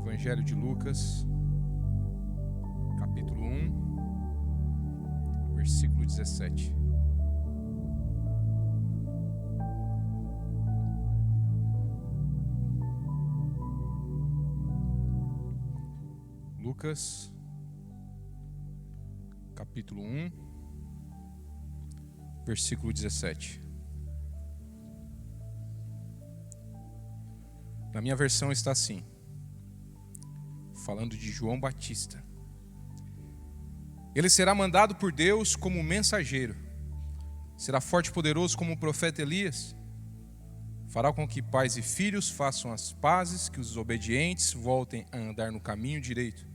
Evangelho de Lucas, capítulo 1, versículo 17. Lucas, capítulo 1, versículo 17. Na minha versão está assim, falando de João Batista. Ele será mandado por Deus como mensageiro, será forte e poderoso como o profeta Elias, fará com que pais e filhos façam as pazes, que os desobedientes voltem a andar no caminho direito,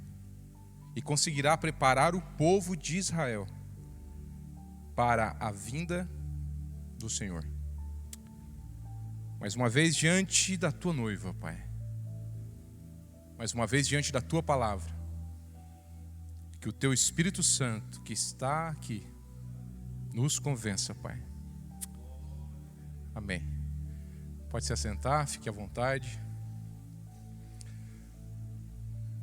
e conseguirá preparar o povo de Israel para a vinda do Senhor. Mais uma vez diante da tua noiva, Pai. Mais uma vez diante da tua palavra. Que o teu Espírito Santo que está aqui nos convença, Pai. Amém. Pode se assentar, fique à vontade.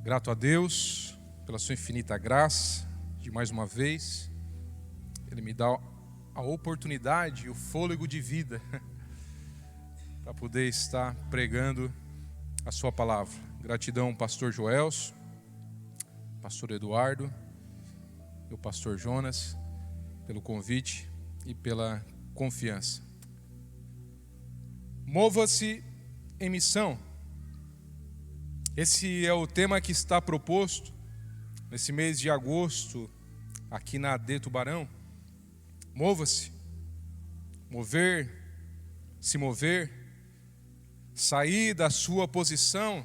Grato a Deus pela sua infinita graça de mais uma vez. Ele me dá a oportunidade e o fôlego de vida para poder estar pregando a sua palavra. Gratidão, pastor Joelso, pastor Eduardo e o pastor Jonas, pelo convite e pela confiança. Mova-se em missão. Esse é o tema que está proposto nesse mês de agosto, aqui na AD Tubarão. Mova-se, mover, se mover, sair da sua posição,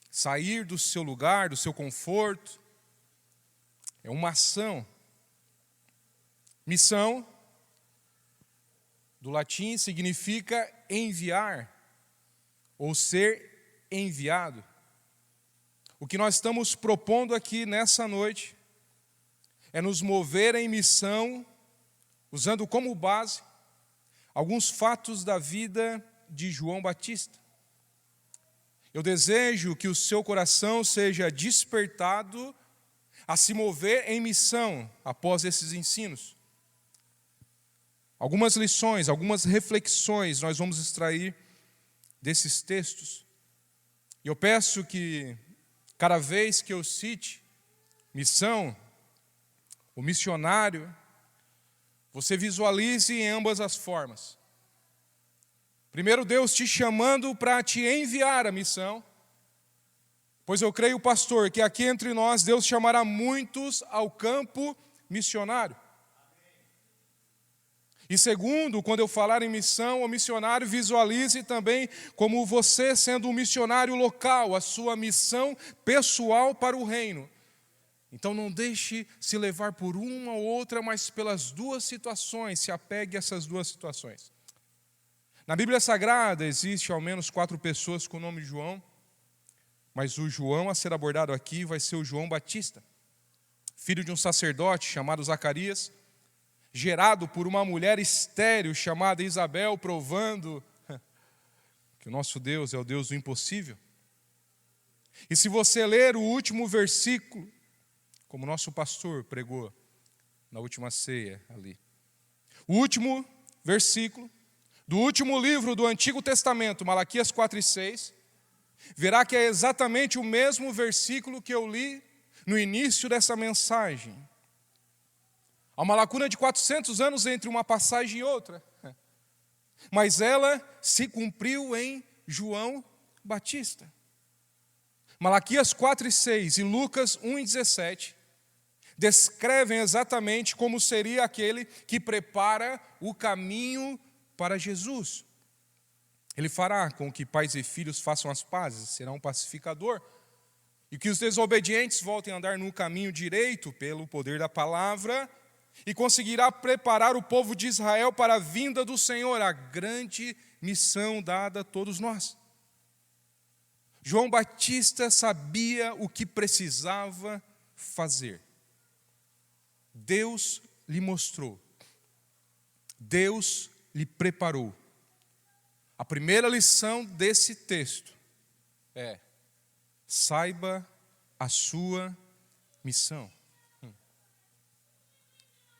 sair do seu lugar, do seu conforto. É uma ação. Missão, do latim, significa enviar ou ser enviado. O que nós estamos propondo aqui nessa noite é nos mover em missão, usando como base alguns fatos da vida de João Batista. Eu desejo que o seu coração seja despertado a se mover em missão após esses ensinos. Algumas lições, algumas reflexões nós vamos extrair desses textos. E eu peço que cada vez que eu cite missão, o missionário, você visualize em ambas as formas. Primeiro, Deus te chamando para te enviar a missão, pois eu creio, pastor, que aqui entre nós Deus chamará muitos ao campo missionário. E segundo, quando eu falar em missão, o missionário visualize também como você sendo um missionário local, a sua missão pessoal para o reino. Então não deixe se levar por uma ou outra, mas pelas duas situações, se apegue a essas duas situações. Na Bíblia Sagrada existe ao menos 4 pessoas com o nome de João, mas o João a ser abordado aqui vai ser o João Batista, filho de um sacerdote chamado Zacarias, gerado por uma mulher estéril chamada Isabel, provando que o nosso Deus é o Deus do impossível. E se você ler o último versículo, como nosso pastor pregou na última ceia ali, o último versículo do último livro do Antigo Testamento, Malaquias 4:6, verá que é exatamente o mesmo versículo que eu li no início dessa mensagem. Há uma lacuna de 400 anos entre uma passagem e outra, mas ela se cumpriu em João Batista. Malaquias 4:6 e Lucas 1:17 descrevem exatamente como seria aquele que prepara o caminho para Jesus. Ele fará com que pais e filhos façam as pazes, será um pacificador, e que os desobedientes voltem a andar no caminho direito pelo poder da palavra, e conseguirá preparar o povo de Israel para a vinda do Senhor, a grande missão dada a todos nós. João Batista sabia o que precisava fazer. Deus lhe mostrou. Deus lhe preparou. A primeira lição desse texto é: saiba a sua missão.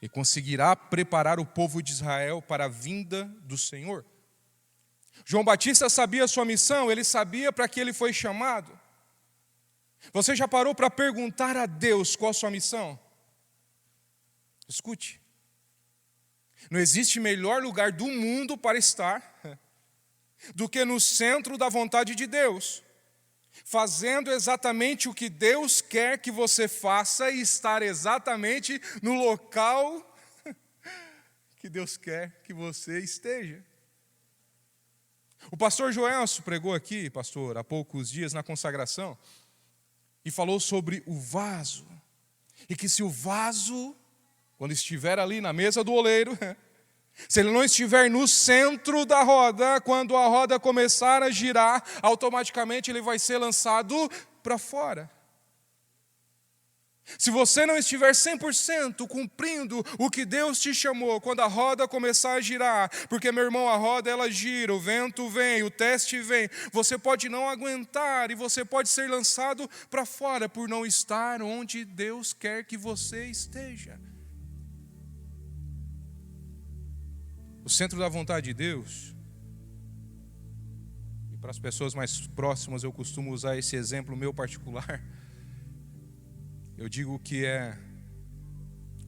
E conseguirá preparar o povo de Israel para a vinda do Senhor. João Batista sabia a sua missão, ele sabia para que ele foi chamado. Você já parou para perguntar a Deus qual a sua missão? Escute. Não existe melhor lugar do mundo para estar do que no centro da vontade de Deus, fazendo exatamente o que Deus quer que você faça e estar exatamente no local que Deus quer que você esteja. O pastor Joelso pregou aqui, pastor, há poucos dias na consagração, e falou sobre o vaso, e que se o vaso, quando estiver ali na mesa do oleiro, se ele não estiver no centro da roda, quando a roda começar a girar, automaticamente ele vai ser lançado para fora. Se você não estiver 100% cumprindo o que Deus te chamou, quando a roda começar a girar, porque, meu irmão, a roda ela gira, o vento vem, o teste vem, você pode não aguentar e você pode ser lançado para fora por não estar onde Deus quer que você esteja. O centro da vontade de Deus, e para as pessoas mais próximas eu costumo usar esse exemplo meu particular, eu digo que é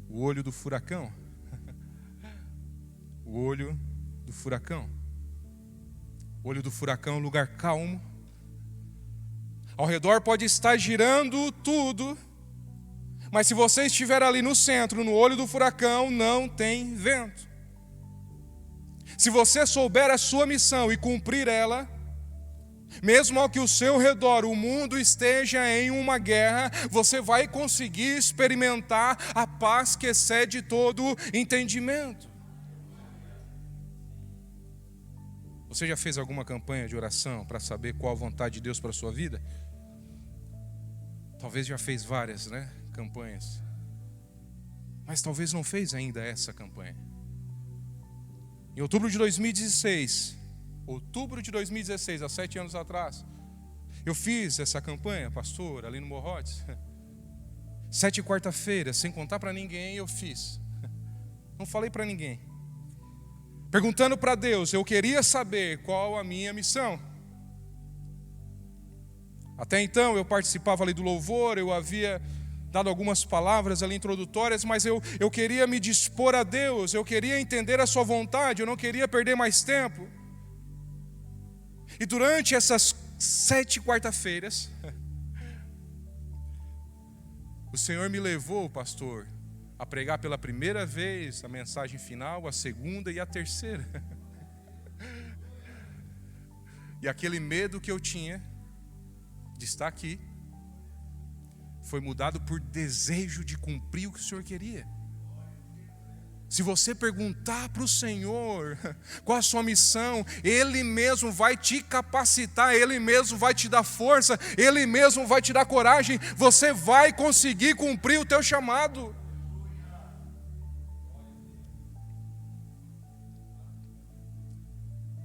o olho do furacão. O olho do furacão. O olho do furacão é um lugar calmo. Ao redor pode estar girando tudo, mas se você estiver ali no centro, no olho do furacão, não tem vento. Se você souber a sua missão e cumprir ela, mesmo ao que o seu redor, o mundo esteja em uma guerra, você vai conseguir experimentar a paz que excede todo entendimento. Você já fez alguma campanha de oração para saber qual a vontade de Deus para a sua vida? Talvez já fez várias, campanhas. Mas talvez não fez ainda essa campanha. Em outubro de 2016, há 7 anos atrás, eu fiz essa campanha, pastor, ali no Morrotes. 7 quarta-feiras, sem contar para ninguém, eu fiz. Não falei para ninguém. Perguntando para Deus, eu queria saber qual a minha missão. Até então eu participava ali do louvor, eu havia dado algumas palavras ali introdutórias, mas eu queria me dispor a Deus, eu queria entender a sua vontade, eu não queria perder mais tempo. E durante essas 7 quarta-feiras, o Senhor me levou, pastor, a pregar pela primeira vez a mensagem final, a segunda e a terceira. E aquele medo que eu tinha de estar aqui foi mudado por desejo de cumprir o que o Senhor queria. Se você perguntar para o Senhor qual a sua missão, Ele mesmo vai te capacitar, Ele mesmo vai te dar força, Ele mesmo vai te dar coragem, você vai conseguir cumprir o teu chamado.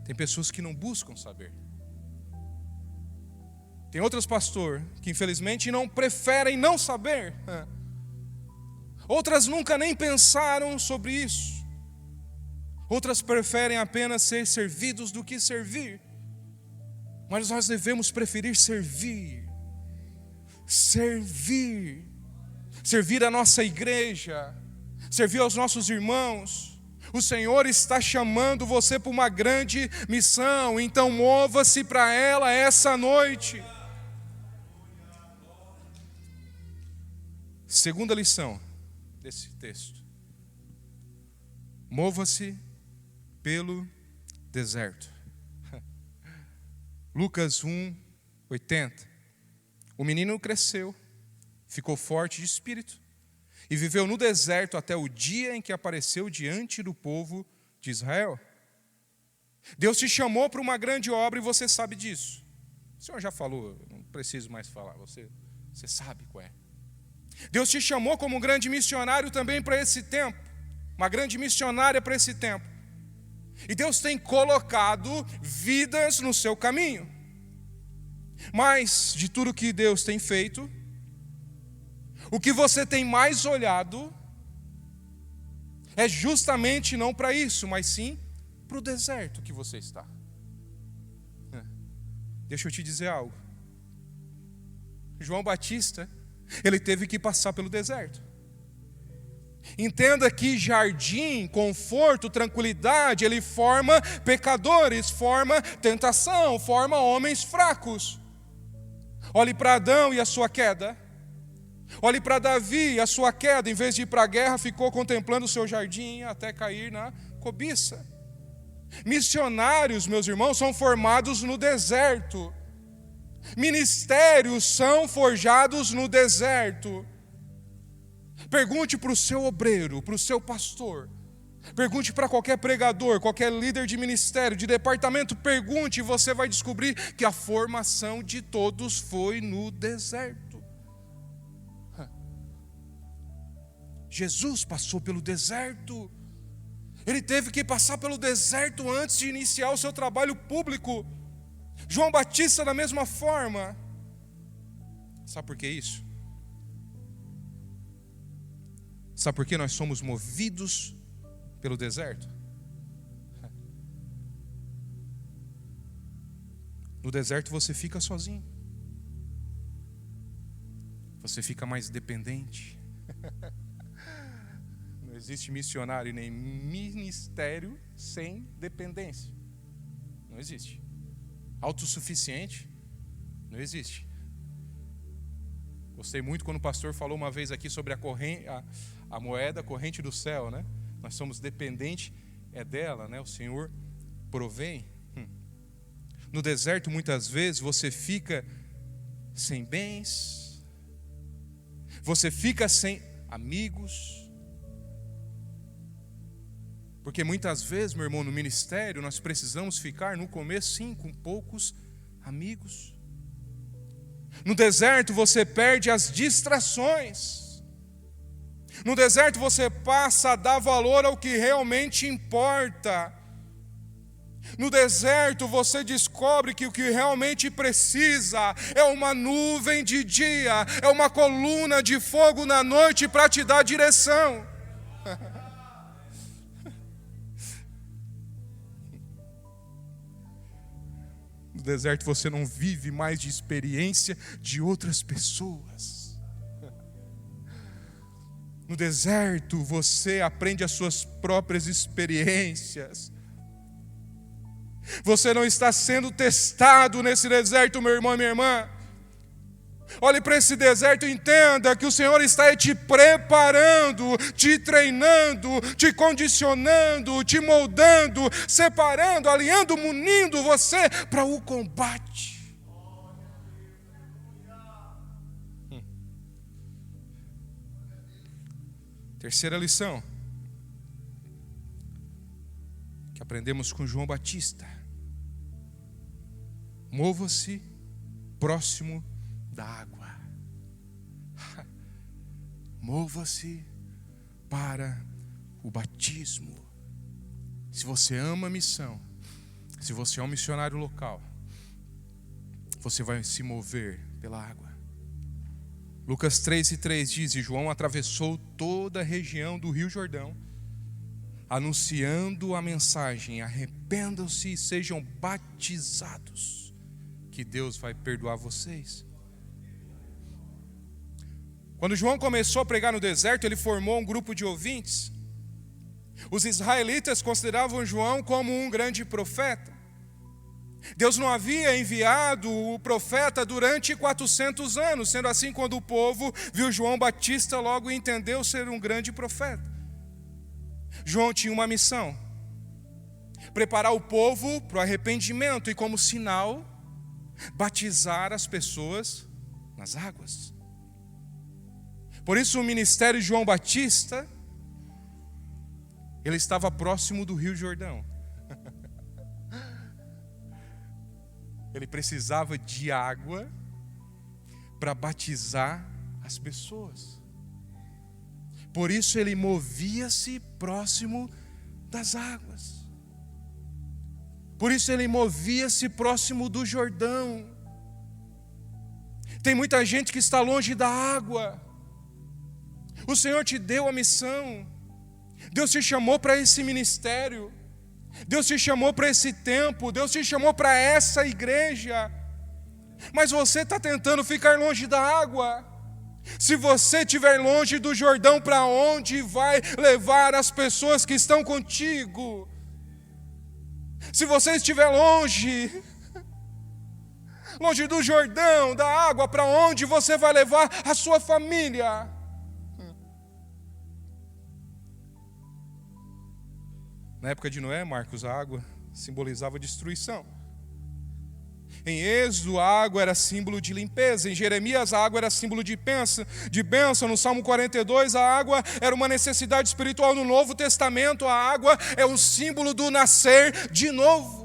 Tem pessoas que não buscam saber. Tem outros, pastor, que infelizmente não preferem não saber. Outras nunca nem pensaram sobre isso. Outras preferem apenas ser servidos do que servir. Mas nós devemos preferir servir. Servir. Servir a nossa igreja. Servir aos nossos irmãos. O Senhor está chamando você para uma grande missão. Então mova-se para ela essa noite. Segunda lição desse texto. Mova-se pelo deserto. Lucas 1:80. O menino cresceu, ficou forte de espírito e viveu no deserto até o dia em que apareceu diante do povo de Israel. Deus te chamou para uma grande obra e você sabe disso. O Senhor já falou, não preciso mais falar, você sabe qual é. Deus te chamou como um grande missionário também para esse tempo, uma grande missionária para esse tempo. E Deus tem colocado vidas no seu caminho. Mas, de tudo que Deus tem feito, o que você tem mais olhado é justamente não para isso, mas sim para o deserto que você está. Deixa eu te dizer algo. João Batista, ele teve que passar pelo deserto. Entenda que jardim, conforto, tranquilidade, ele forma pecadores, forma tentação, forma homens fracos. Olhe para Adão e a sua queda. Olhe para Davi e a sua queda. Em vez de ir para a guerra, ficou contemplando o seu jardim até cair na cobiça. Missionários, meus irmãos, são formados no deserto. Ministérios são forjados no deserto. Pergunte para o seu obreiro, para o seu pastor. Pergunte para qualquer pregador, qualquer líder de ministério, de departamento. Pergunte e você vai descobrir que a formação de todos foi no deserto. Jesus passou pelo deserto. Ele teve que passar pelo deserto antes de iniciar o seu trabalho público. João Batista da mesma forma. Sabe por que isso? Sabe por que nós somos movidos pelo deserto? No deserto você fica sozinho. Você fica mais dependente. Não existe missionário nem ministério sem dependência. Não existe. Autossuficiente? Não existe. Gostei muito quando o pastor falou uma vez aqui sobre a moeda, a corrente do céu, né? Nós somos dependentes, é dela, né? O Senhor provém. No deserto, muitas vezes, você fica sem bens, você fica sem amigos. Porque muitas vezes, meu irmão, no ministério, nós precisamos ficar no começo, sim, com poucos amigos. No deserto você perde as distrações. No deserto você passa a dar valor ao que realmente importa. No deserto você descobre que o que realmente precisa é uma nuvem de dia, é uma coluna de fogo na noite para te dar direção. No deserto você não vive mais de experiência de outras pessoas. No deserto você aprende as suas próprias experiências. Você não está sendo testado nesse deserto, meu irmão e minha irmã. Olhe para esse deserto e entenda que o Senhor está te preparando, te treinando, te condicionando, te moldando, separando, alinhando, munindo você para o combate. Terceira lição que aprendemos com João Batista: mova-se próximo da água. Mova-se para o batismo. Se você ama a missão, se você é um missionário local, você vai se mover pela água. Lucas 3:3 diz: e João atravessou toda a região do Rio Jordão, anunciando a mensagem: arrependam-se e sejam batizados, que Deus vai perdoar vocês. Quando João começou a pregar no deserto, ele formou um grupo de ouvintes. Os israelitas consideravam João como um grande profeta. Deus não havia enviado o profeta durante 400 anos. Sendo assim, quando o povo viu João Batista, logo entendeu ser um grande profeta. João tinha uma missão: preparar o povo para o arrependimento e, como sinal, batizar as pessoas nas águas. Por isso o ministério de João Batista, ele estava próximo do Rio Jordão. Ele precisava de água para batizar as pessoas. Por isso ele movia-se próximo das águas. Por isso ele movia-se próximo do Jordão. Tem muita gente que está longe da água. O Senhor te deu a missão. Deus te chamou para esse ministério. Deus te chamou para esse tempo. Deus te chamou para essa igreja. Mas você está tentando ficar longe da água. Se você estiver longe do Jordão, para onde vai levar as pessoas que estão contigo? Se você estiver longe do Jordão, da água, para onde você vai levar a sua família? Na época de Noé, Marcos, a água simbolizava destruição. Em Êxodo, a água era símbolo de limpeza. Em Jeremias, a água era símbolo de bênção. No Salmo 42, a água era uma necessidade espiritual. No Novo Testamento, a água é um símbolo do nascer de novo.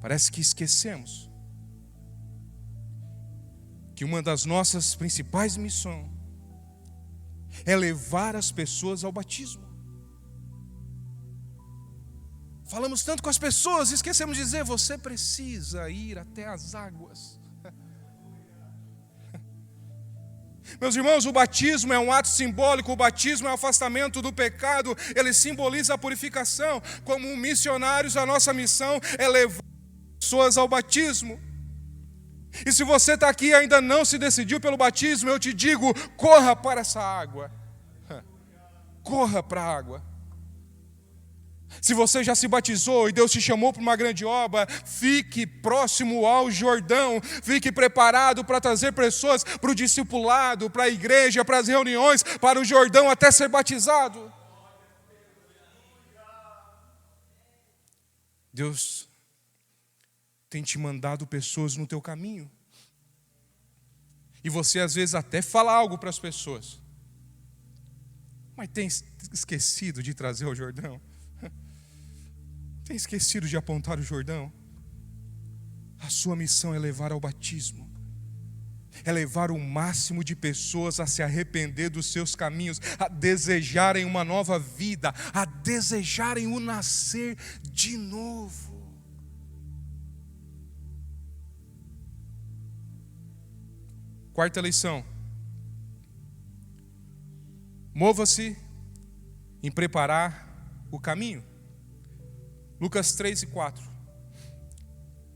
Parece que esquecemos que uma das nossas principais missões é levar as pessoas ao batismo. Falamos tanto com as pessoas, esquecemos de dizer: você precisa ir até as águas. Meus irmãos, o batismo é um ato simbólico, o batismo é o afastamento do pecado, ele simboliza a purificação. Como missionários, a nossa missão é levar as pessoas ao batismo. E se você está aqui e ainda não se decidiu pelo batismo, eu te digo: corra para essa água. Corra para a água. Se você já se batizou e Deus te chamou para uma grande obra, fique próximo ao Jordão, fique preparado para trazer pessoas para o discipulado, para a igreja, para as reuniões, para o Jordão até ser batizado. Deus tem te mandado pessoas no teu caminho. E você às vezes até fala algo para as pessoas, mas tem esquecido de trazer o Jordão. Tem esquecido de apontar o Jordão. A sua missão é levar ao batismo. É levar o máximo de pessoas a se arrepender dos seus caminhos, a desejarem uma nova vida, a desejarem o nascer de novo. Quarta lição: mova-se em preparar o caminho. Lucas 3:4.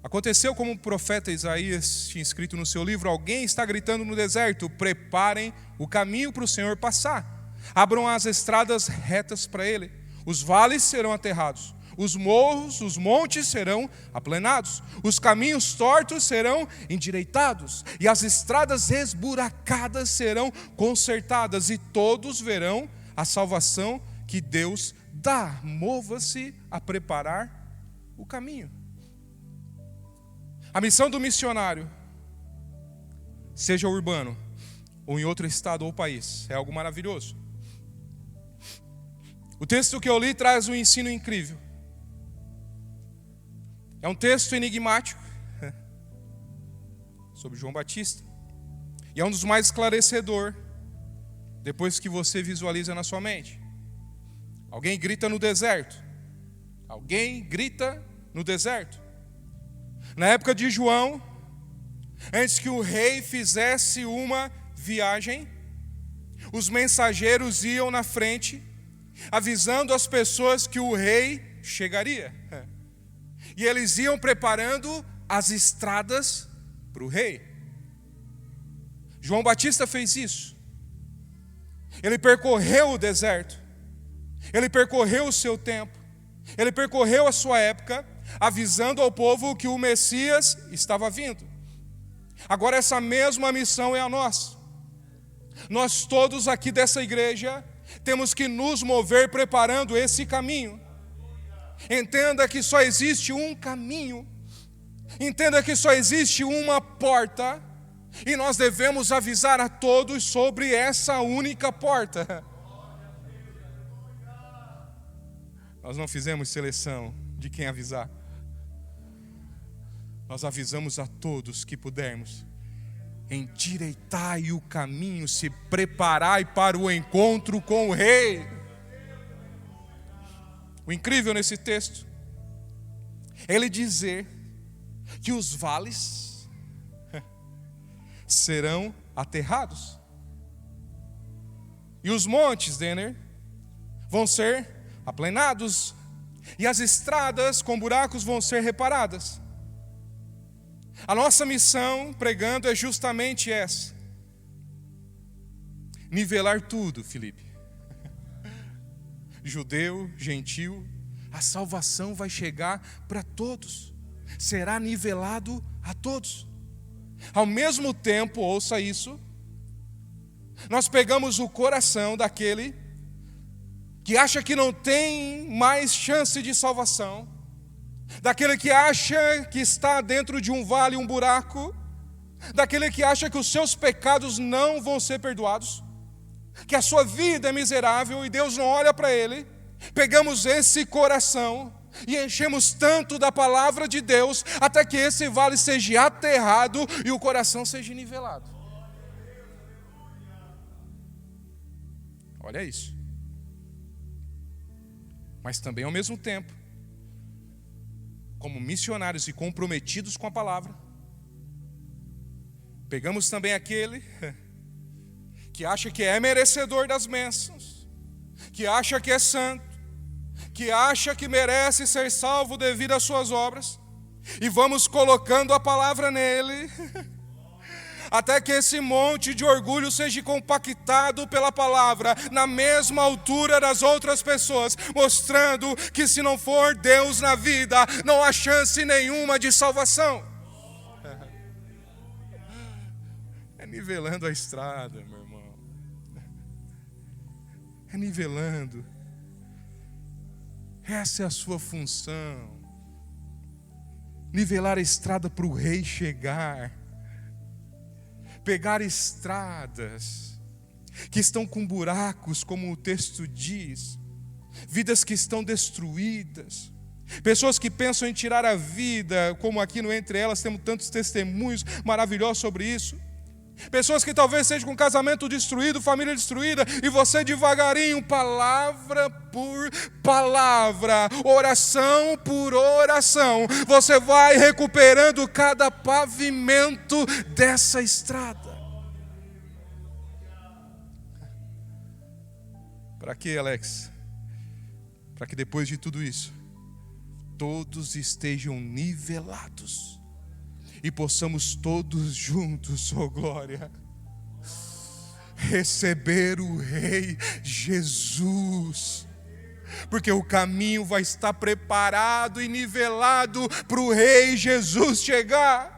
Aconteceu como o profeta Isaías tinha escrito no seu livro: alguém está gritando no deserto, preparem o caminho para o Senhor passar. Abram as estradas retas para ele. Os vales serão aterrados, os morros, os montes serão aplanados, os caminhos tortos serão endireitados, e as estradas esburacadas serão consertadas, e todos verão a salvação que Deus dá. Mova-se a preparar o caminho. A missão do missionário, seja urbano ou em outro estado ou país, é algo maravilhoso. O texto que eu li traz um ensino incrível. É um texto enigmático sobre João Batista, e é um dos mais esclarecedores depois que você visualiza na sua mente. Alguém grita no deserto. Alguém grita no deserto. Na época de João, antes que o rei fizesse uma viagem, os mensageiros iam na frente, avisando as pessoas que o rei chegaria. E eles iam preparando as estradas para o rei. João Batista fez isso. Ele percorreu o deserto. Ele percorreu o seu tempo. Ele percorreu a sua época, avisando ao povo que o Messias estava vindo. Agora essa mesma missão é a nossa. Nós todos aqui dessa igreja temos que nos mover preparando esse caminho. Entenda que só existe um caminho. Entenda que só existe uma porta. E nós devemos avisar a todos sobre essa única porta. Nós não fizemos seleção de quem avisar. Nós avisamos a todos que pudermos. Endireitai o caminho, se preparai para o encontro com o rei. O incrível nesse texto ele dizer que os vales serão aterrados. E os montes, Denner, vão ser aplanados. E as estradas com buracos vão ser reparadas. A nossa missão pregando é justamente essa: nivelar tudo, Felipe. Judeu, gentil, a salvação vai chegar para todos. Será nivelado a todos. Ao mesmo tempo, ouça isso, nós pegamos o coração daquele que acha que não tem mais chance de salvação, daquele que acha que está dentro de um vale, um buraco, daquele que acha que os seus pecados não vão ser perdoados, que a sua vida é miserável e Deus não olha para ele. Pegamos esse coração e enchemos tanto da palavra de Deus até que esse vale seja aterrado e o coração seja nivelado. Olha isso. Mas também ao mesmo tempo, como missionários e comprometidos com a palavra, pegamos também aquele que acha que é merecedor das bênçãos, que acha que é santo, que acha que merece ser salvo devido às suas obras, e vamos colocando a palavra nele, até que esse monte de orgulho seja compactado pela palavra, na mesma altura das outras pessoas, mostrando que se não for Deus na vida, não há chance nenhuma de salvação. É nivelando a estrada, meu irmão. É nivelando. Essa é a sua função. Nivelar a estrada para o rei chegar. Pegar estradas que estão com buracos, como o texto diz, vidas que estão destruídas, pessoas que pensam em tirar a vida, como aqui no Entre Elas temos tantos testemunhos maravilhosos sobre isso. Pessoas que talvez sejam com casamento destruído, família destruída, e você devagarinho, palavra por palavra, oração por oração, você vai recuperando cada pavimento dessa estrada. Para quê, Alex? Para que depois de tudo isso, todos estejam nivelados e possamos todos juntos, oh glória, receber o Rei Jesus, porque o caminho vai estar preparado e nivelado para o Rei Jesus chegar.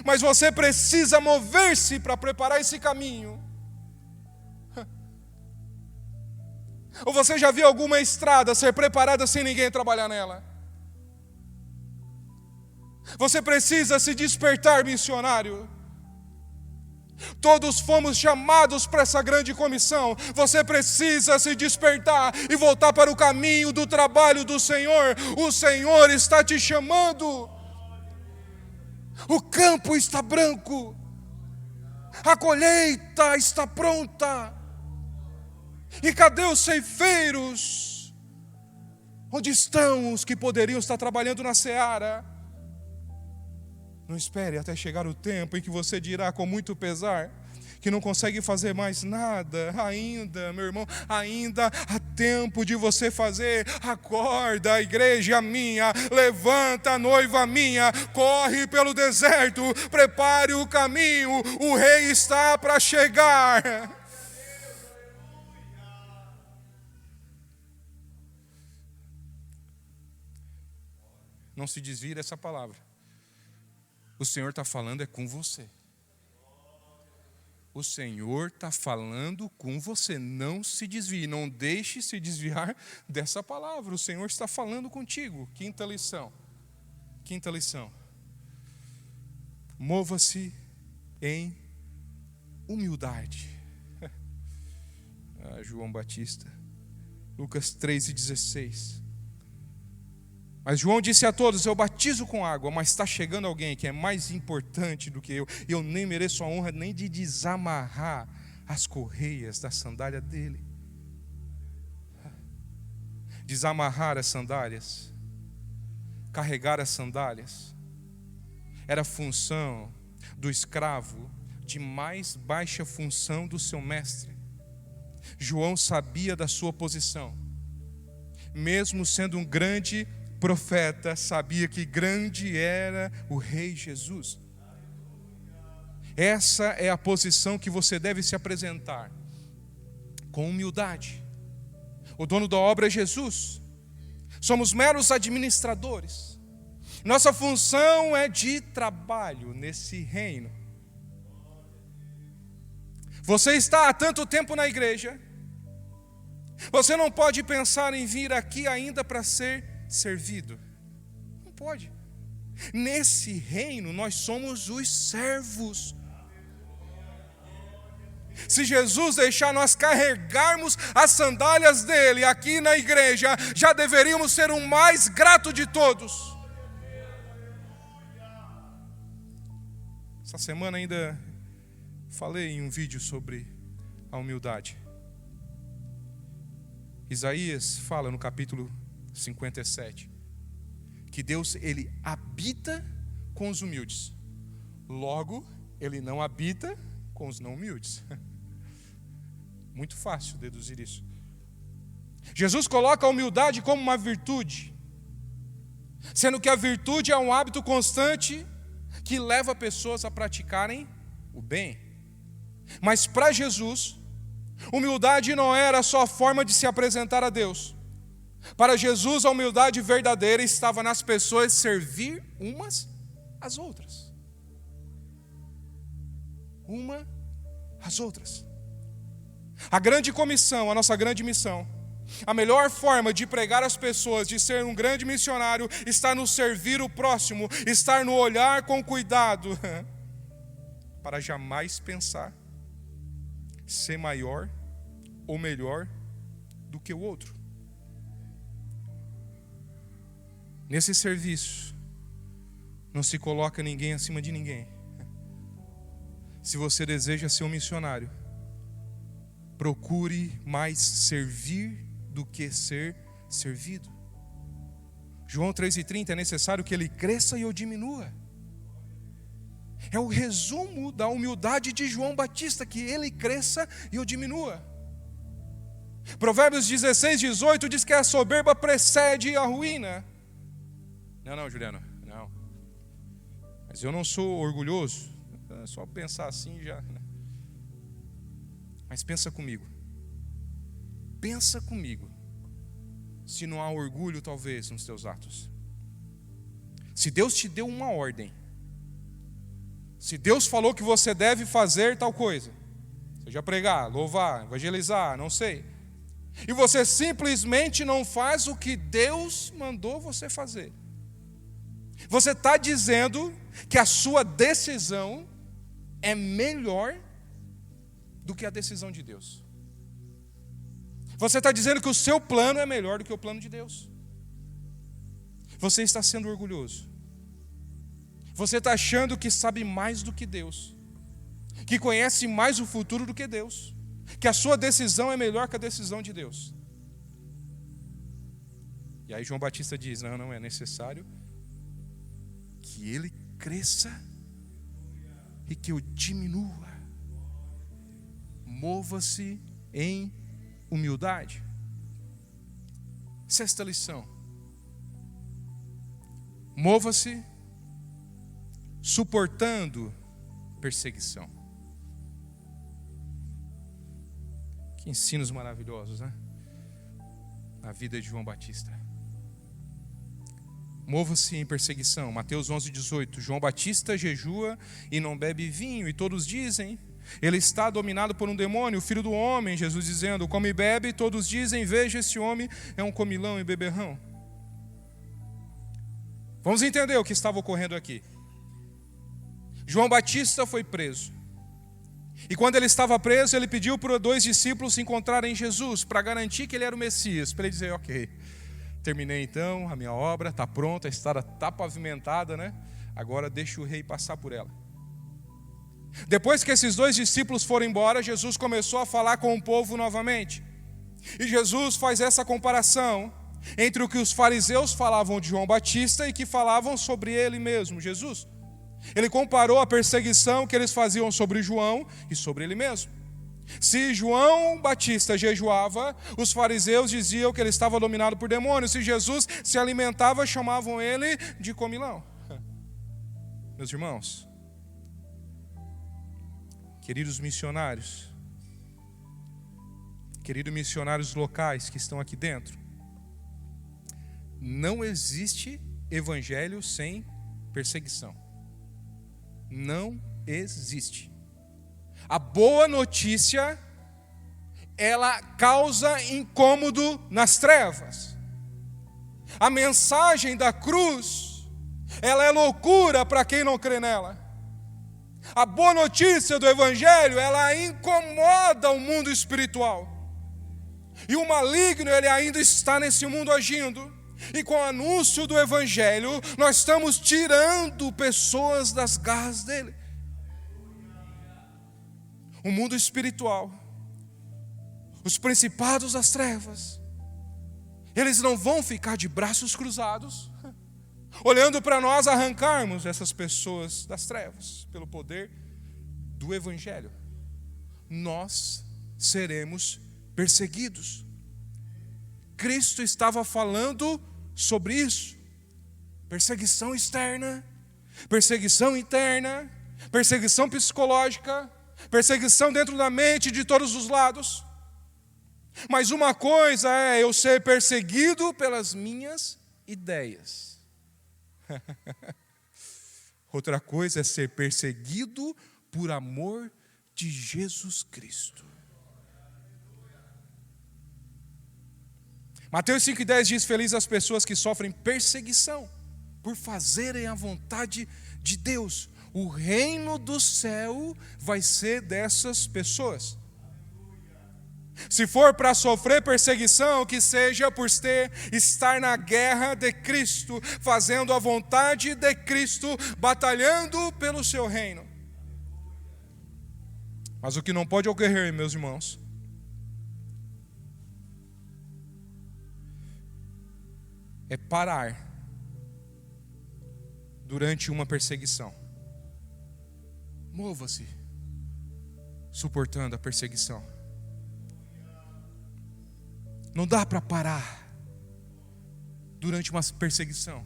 Mas você precisa mover-se para preparar esse caminho. Ou você já viu alguma estrada ser preparada sem ninguém trabalhar nela? Você precisa se despertar, missionário. Todos fomos chamados para essa grande comissão. Você precisa se despertar e voltar para o caminho do trabalho do Senhor. O Senhor está te chamando. O campo está branco. A colheita está pronta. E cadê os ceifeiros? Onde estão os que poderiam estar trabalhando na seara? Não espere até chegar o tempo em que você dirá com muito pesar que não consegue fazer mais nada. Ainda, meu irmão, ainda há tempo de você fazer. Acorda, igreja minha, levanta, noiva minha, corre pelo deserto, prepare o caminho, o rei está para chegar. Não se desvie dessa palavra. O Senhor está falando é com você. O Senhor está falando com você. Não se desvie, não deixe se desviar dessa palavra. O Senhor está falando contigo. Quinta lição. Quinta lição. Mova-se em humildade. João Batista. Lucas 3:16. Mas João disse a todos: eu batizo com água, mas está chegando alguém que é mais importante do que eu, e eu nem mereço a honra nem de desamarrar as correias da sandália dele. Desamarrar as sandálias carregar as sandálias era função do escravo de mais baixa função do seu mestre. João sabia da sua posição. Mesmo sendo um grande profeta, sabia que grande era o Rei Jesus. Essa é a posição que você deve se apresentar, com humildade. O dono da obra é Jesus. Somos meros administradores. Nossa função é de trabalho nesse reino. Você está há tanto tempo na igreja, você não pode pensar em vir aqui ainda para ser servido. Não pode. Nesse reino nós somos os servos. Se Jesus deixar nós carregarmos as sandálias dele aqui na igreja, já deveríamos ser o mais grato de todos. Essa semana ainda falei em um vídeo sobre a humildade. Isaías fala no capítulo 57 que Deus, ele habita com os humildes. Logo, ele não habita com os não humildes. Muito fácil deduzir isso. Jesus coloca a humildade como uma virtude, sendo que a virtude é um hábito constante que leva pessoas a praticarem o bem. Mas para Jesus, humildade não era só a forma de se apresentar a Deus. Para Jesus, a humildade verdadeira estava nas pessoas servir umas às outras. Uma às outras. A grande comissão, a nossa grande missão, a melhor forma de pregar às pessoas, de ser um grande missionário, está no servir o próximo, estar no olhar com cuidado, para jamais pensar ser maior ou melhor do que o outro. Nesse serviço, não se coloca ninguém acima de ninguém. Se você deseja ser um missionário, procure mais servir do que ser servido. João 3,30, é necessário que ele cresça e eu diminua. É o resumo da humildade de João Batista, que ele cresça e eu diminua. Provérbios 16:18 diz que a soberba precede a ruína. Não, Juliano, não. Mas eu não sou orgulhoso. É só pensar assim já. Mas pensa comigo. Pensa comigo. Se não há orgulho, talvez, nos teus atos. Se Deus te deu uma ordem, se Deus falou que você deve fazer tal coisa, seja pregar, louvar, evangelizar, não sei, e você simplesmente não faz o que Deus mandou você fazer, você está dizendo que a sua decisão é melhor do que a decisão de Deus. Você está dizendo que o seu plano é melhor do que o plano de Deus. Você está sendo orgulhoso. Você está achando que sabe mais do que Deus, que conhece mais o futuro do que Deus, que a sua decisão é melhor que a decisão de Deus. E aí João Batista diz, não é necessário que ele cresça e que eu diminua. Mova-se em humildade. Sexta lição. Mova-se suportando perseguição. Que ensinos maravilhosos, né? Na vida de João Batista. Mova-se em perseguição. Mateus 11:18. João Batista jejua e não bebe vinho, e todos dizem, ele está dominado por um demônio, o filho do homem. Jesus dizendo, come e bebe, e todos dizem, veja, esse homem é um comilão e beberrão. Vamos entender o que estava ocorrendo aqui. João Batista foi preso. E quando ele estava preso, ele pediu para 2 discípulos se encontrarem Jesus, para garantir que ele era o Messias, para ele dizer, ok, terminei então a minha obra, está pronta, a estrada está pavimentada, né? Agora deixa o rei passar por ela. Depois que esses 2 discípulos foram embora, Jesus começou a falar com o povo novamente. E Jesus faz essa comparação entre o que os fariseus falavam de João Batista e que falavam sobre ele mesmo, Jesus. Ele comparou a perseguição que eles faziam sobre João e sobre ele mesmo. Se João Batista jejuava, os fariseus diziam que ele estava dominado por demônios. Se Jesus se alimentava, chamavam ele de comilão. Meus irmãos, queridos missionários, queridos missionários locais que estão aqui dentro, não existe evangelho sem perseguição. Não existe. A boa notícia, ela causa incômodo nas trevas. A mensagem da cruz, ela é loucura para quem não crê nela. A boa notícia do evangelho, ela incomoda o mundo espiritual. E o maligno, ele ainda está nesse mundo agindo. E com o anúncio do evangelho, nós estamos tirando pessoas das garras dele. O mundo espiritual, os principados das trevas, eles não vão ficar de braços cruzados, olhando para nós arrancarmos essas pessoas das trevas, pelo poder do evangelho. Nós seremos perseguidos. Cristo estava falando sobre isso. Perseguição externa, perseguição interna, perseguição psicológica, perseguição dentro da mente de todos os lados. Mas uma coisa é eu ser perseguido pelas minhas ideias. Outra coisa é ser perseguido por amor de Jesus Cristo. Mateus 5,10 diz: felizes as pessoas que sofrem perseguição por fazerem a vontade de Deus. O reino do céu vai ser dessas pessoas. Se for para sofrer perseguição, que seja por estar na guerra de Cristo, fazendo a vontade de Cristo, batalhando pelo seu reino. Mas o que não pode ocorrer, meus irmãos, é parar durante uma perseguição. Mova-se, suportando a perseguição. Não dá para parar durante uma perseguição.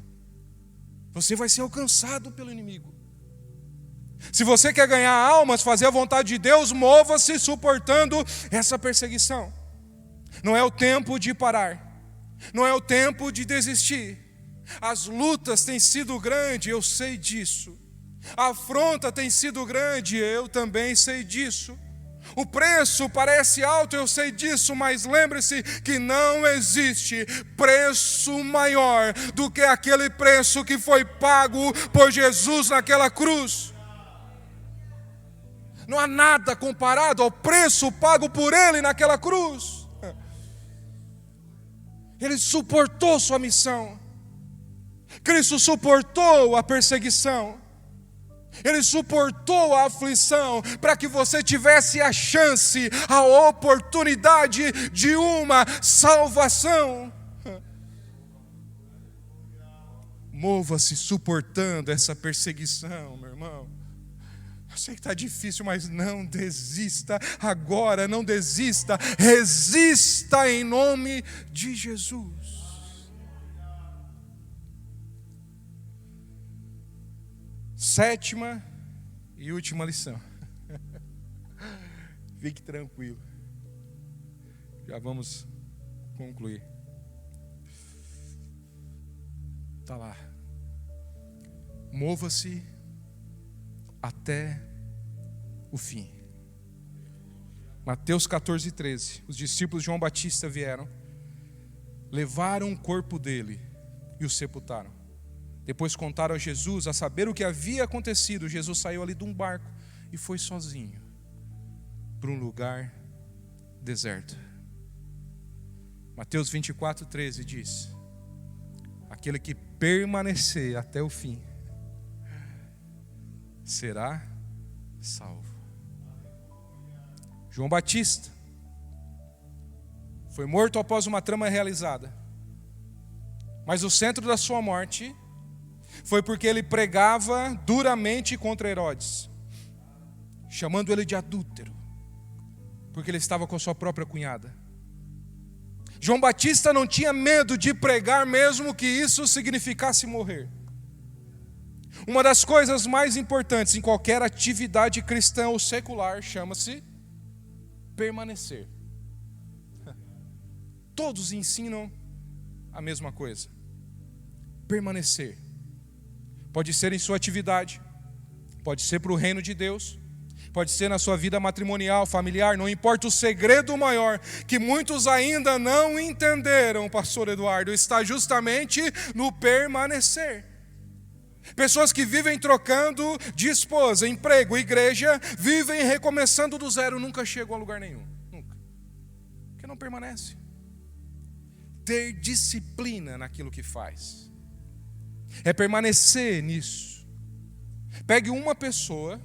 Você vai ser alcançado pelo inimigo. Se você quer ganhar almas, fazer a vontade de Deus, mova-se suportando essa perseguição. Não é o tempo de parar. Não é o tempo de desistir. As lutas têm sido grandes, eu sei disso. A afronta tem sido grande, eu também sei disso. O preço parece alto, eu sei disso, mas lembre-se que não existe preço maior do que aquele preço que foi pago por Jesus naquela cruz. Não há nada comparado ao preço pago por Ele naquela cruz. Ele suportou sua missão. Cristo suportou a perseguição. Ele suportou a aflição para que você tivesse a chance, a oportunidade de uma salvação. Mova-se suportando essa perseguição, meu irmão. Eu sei que está difícil, mas não desista agora, não desista. Resista em nome de Jesus. Sétima e última lição. Fique tranquilo. Já vamos concluir. Está lá. Mova-se até o fim. Mateus 14:13. Os discípulos de João Batista vieram, levaram o corpo dele e o sepultaram. Depois contaram a Jesus, a saber o que havia acontecido. Jesus saiu ali de um barco e foi sozinho para um lugar deserto. Mateus 24:13 diz: aquele que permanecer até o fim será salvo. João Batista foi morto após uma trama realizada. Mas o centro da sua morte foi porque ele pregava duramente contra Herodes, chamando ele de adúltero, porque ele estava com a sua própria cunhada. João Batista não tinha medo de pregar, mesmo que isso significasse morrer. Uma das coisas mais importantes em qualquer atividade cristã ou secular chama-se permanecer. Todos ensinam a mesma coisa. Permanecer. Pode ser em sua atividade, pode ser para o reino de Deus, pode ser na sua vida matrimonial, familiar, não importa. O segredo maior que muitos ainda não entenderam, pastor Eduardo, está justamente no permanecer. Pessoas que vivem trocando de esposa, emprego, igreja, vivem recomeçando do zero, nunca chegam a lugar nenhum, nunca, porque não permanece. Ter disciplina naquilo que faz é permanecer nisso. Pegue uma pessoa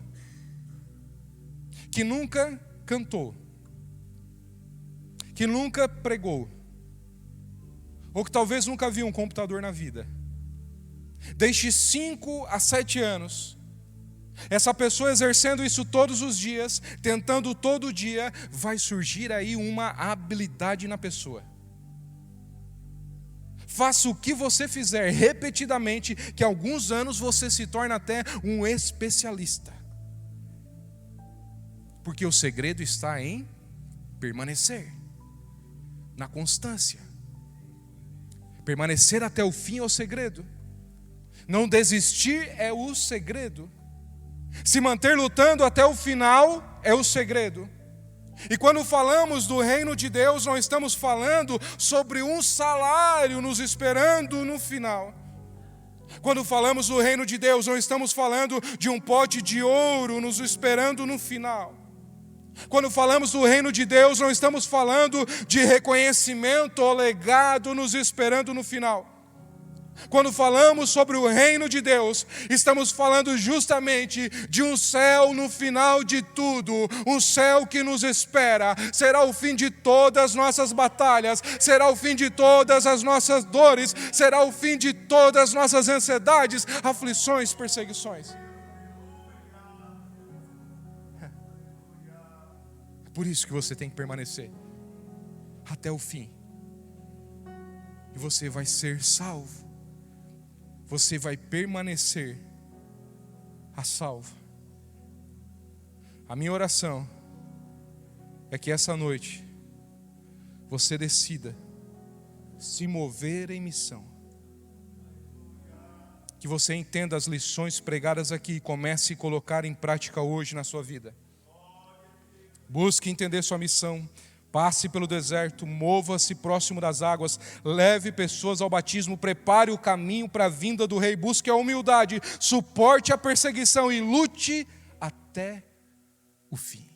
que nunca cantou, que nunca pregou, ou que talvez nunca viu um computador na vida. Deixe 5 a 7 anos. Essa pessoa exercendo isso todos os dias, tentando todo dia, vai surgir aí uma habilidade na pessoa. Faça o que você fizer repetidamente, que alguns anos você se torna até um especialista. Porque o segredo está em permanecer, na constância. Permanecer até o fim é o segredo. Não desistir é o segredo. Se manter lutando até o final é o segredo. E quando falamos do reino de Deus, não estamos falando sobre um salário nos esperando no final. Quando falamos do reino de Deus, não estamos falando de um pote de ouro nos esperando no final. Quando falamos do reino de Deus, não estamos falando de reconhecimento ou legado nos esperando no final. Quando falamos sobre o reino de Deus, estamos falando justamente de um céu no final de tudo, um céu que nos espera. Será o fim de todas as nossas batalhas, será o fim de todas as nossas dores, será o fim de todas as nossas ansiedades, aflições, perseguições. É por isso que você tem que permanecer até o fim, e você vai ser salvo. Você vai permanecer a salvo. A minha oração é que essa noite você decida se mover em missão. Que você entenda as lições pregadas aqui e comece a colocar em prática hoje na sua vida. Busque entender sua missão. Passe pelo deserto, mova-se próximo das águas, leve pessoas ao batismo, prepare o caminho para a vinda do rei, busque a humildade, suporte a perseguição e lute até o fim.